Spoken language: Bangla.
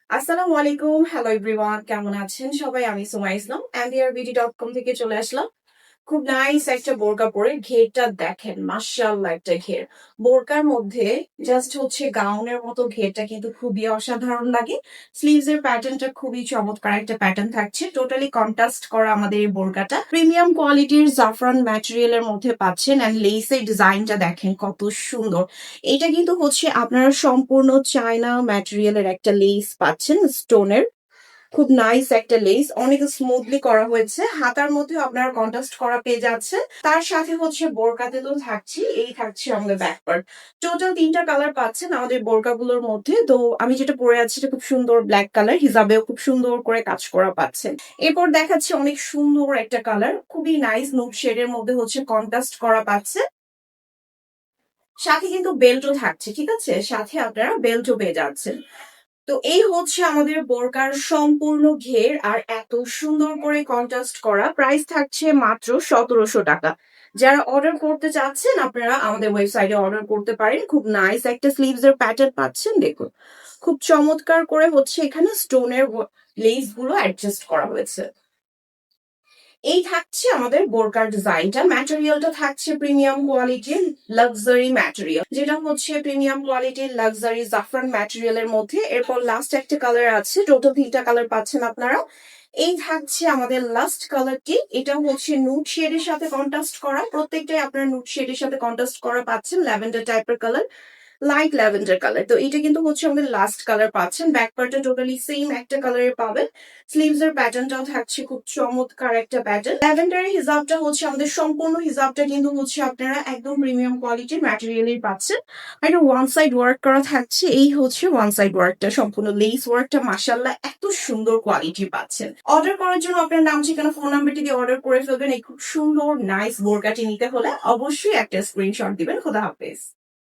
আসসালামু আলাইকুম, হ্যালো এভরিওয়ান, কেমন আছেন সবাই? আমি সুমাই ইসলাম andrbt.com থেকে চলে আসলাম। খুব নাইস একটা বোরকা পরে, ঘেরটা দেখেন, মাশাআল্লাহ একটা ঘের। বোরকার মধ্যে জাস্ট হচ্ছে গাউনের মতো ঘেরটা কিন্তু খুবই অসাধারণ লাগে। স্লিভস এর প্যাটার্নটা খুবই চমৎকার একটা প্যাটার্ন থাকছে, টোটালি কন্ট্রাস্ট করা আমাদের এই বোরকাটা। প্রিমিয়াম কোয়ালিটির জাফরান ম্যাটেরিয়াল এর মধ্যে পাচ্ছেন এন্ড লেসের ডিজাইনটা দেখেন কত সুন্দর। এটা কিন্তু হচ্ছে আপনারা সম্পূর্ণ চায়না ম্যাটেরিয়ালের একটা লেস পাচ্ছেন, স্টোনের। খুব নাইস একটা লেস, অনেক স্মুথলি করা হয়েছে। হাতার মধ্যে আপনারা কন্ট্রাস্ট করা পেয়ে যাচ্ছে। তার সাথে হচ্ছে বোরকাতে তো থাকছি, এই থাকছে আমাদের ব্যাক পার্ট। টোটাল 3টা কালার পাচ্ছেন আমাদের বোরকাগুলোর মধ্যে। তো আমি যেটা পরে আছি এটা খুব সুন্দর ব্ল্যাক কালার, হিজাবেও খুব সুন্দর করে কাজ করা পাচ্ছেন। এরপর দেখাচ্ছি অনেক সুন্দর একটা কালার, খুবই নাইস নুড শেডের মধ্যে হচ্ছে কন্ট্রাস্ট করা পাচ্ছে। সাথে কিন্তু বেল্টও থাকছে, ঠিক আছে, সাথে আপনারা বেল্টও পেয়ে যাচ্ছেন। তো এই হচ্ছে আমাদের বোরকার সম্পূর্ণ ঘের, আর এত সুন্দর করে কন্ট্রাস্ট করা। প্রাইস থাকছে মাত্র 1700 টাকা। যারা অর্ডার করতে চাচ্ছেন আপনারা আমাদের ওয়েবসাইটে অর্ডার করতে পারেন। খুব নাইস একটা স্লিভস এর প্যাটার্ন পাচ্ছেন, দেখুন খুব চমৎকার করে হচ্ছে এখানে স্টোনের লেস গুলো অ্যাডজাস্ট করা হয়েছে। এই থাকছে আমাদের বোরকার ডিজাইনটা। ম্যাটেরিয়ালটা থাকছে প্রিমিয়াম কোয়ালিটির লাক্সারি ম্যাটেরিয়াল, যেটা হচ্ছে প্রিমিয়াম কোয়ালিটির লাক্সারি জাফরান ম্যাটেরিয়ালের মধ্যে। এরপর লাস্ট একটা কালার আছে, টোটাল 3টা কালার পাচ্ছেন আপনারা। এই থাকছে আমাদের লাস্ট কালারটি, এটা হচ্ছে নুড শেডের সাথে কন্ট্রাস্ট করা। প্রত্যেকটাই আপনারা নুড শেডের সাথে কন্ট্রাস্ট করা পাচ্ছেন, ল্যাভেন্ডার টাইপের কালার, লাইট ল্যাভেন্ডার কালার। তো এটা কিন্তু হচ্ছে আমাদের লাস্ট কালার পাচ্ছেন। ব্যাক পার্টটা টোটালি সেম একটা কালারের পাবেন। স্লিভস এর প্যাটার্নটাও থাকছে খুব চমৎকার একটা প্যাটার্ন। ল্যাভেন্ডারের হিজাবটা হচ্ছে আমাদের সম্পূর্ণ হিজাবটা কিন্তু হচ্ছে আপনারা একদম প্রিমিয়াম কোয়ালিটির ম্যাটেরিয়ালের পাচ্ছেন। আর এটা ওয়ান সাইড ওয়ার্ক করা থাকছে, এই হচ্ছে ওয়ান সাইড ওয়ার্কটা, সম্পূর্ণ লেস ওয়ার্কটা মাশাআল্লাহ এত সুন্দর কোয়ালিটি পাচ্ছেন। অর্ডার করার জন্য আপনার নাম, ঠিকানা, ফোন নাম্বারটি দিয়ে অর্ডার করে ফেলবেন। এই খুব সুন্দর নাইস বোরকাটি নিতে হলে অবশ্যই একটা স্ক্রিনশট দিবেন। খোদা হাফেজ।